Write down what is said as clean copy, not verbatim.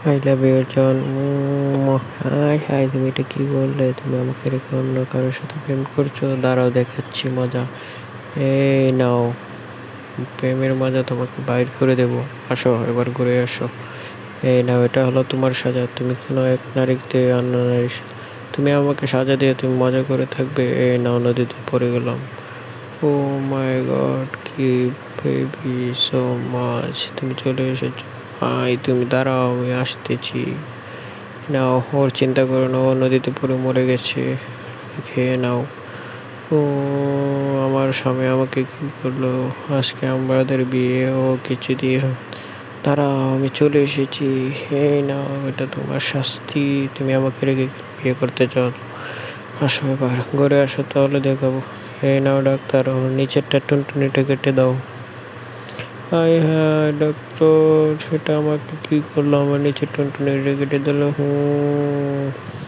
I love you John. Hi hi, তুমি এটা কি বললে? তুমি আমাকে রেখে অন্য কারোর সাথে প্রেম করছো? দাঁড়াও, দেখাচ্ছি মজা। এই নাও, প্রেমের মজা তোমাকে বাইর করে দেবো। আসো, এবার ঘুরে আসো। এই নাও, এটা হলো তোমার সাজা। তুমি কেন এক নারীতে অন্য নারী, তুমি আমাকে সাজা দিয়ে তুমি মজা করে থাকবে। এই নাও, নদীতে পড়ে গেলাম। ও মাই গড, কি বেবি, সো মাচ, তুমি চলে এসেছো। হাই, তুমি দাঁড়াও, আমি আসতেছি। নাও, ওর চিন্তা করো না, ও নদীতে পড়ে মরে গেছে। খেয়ে নাও। ও, আমার স্বামী আমাকে কি করলো? আজকে আমাদের বিয়ে, ও কিছু দিয়ে দাঁড়াও, আমি চলে এসেছি। এই নাও, এটা তোমার শাস্তি। তুমি আমাকে রেখে বিয়ে করতে চাও? আসো, এবার ঘরে আসো, তাহলে দেখাবো। এই নাও ডাক্তার, ওর নিচেরটা টুনটুনিটা কেটে দাও। হায় হায় ডাক্তার, সেটা আমাকে কি করলো? আমার নিচের টুনটুনিটা কেটে দিল। হুম।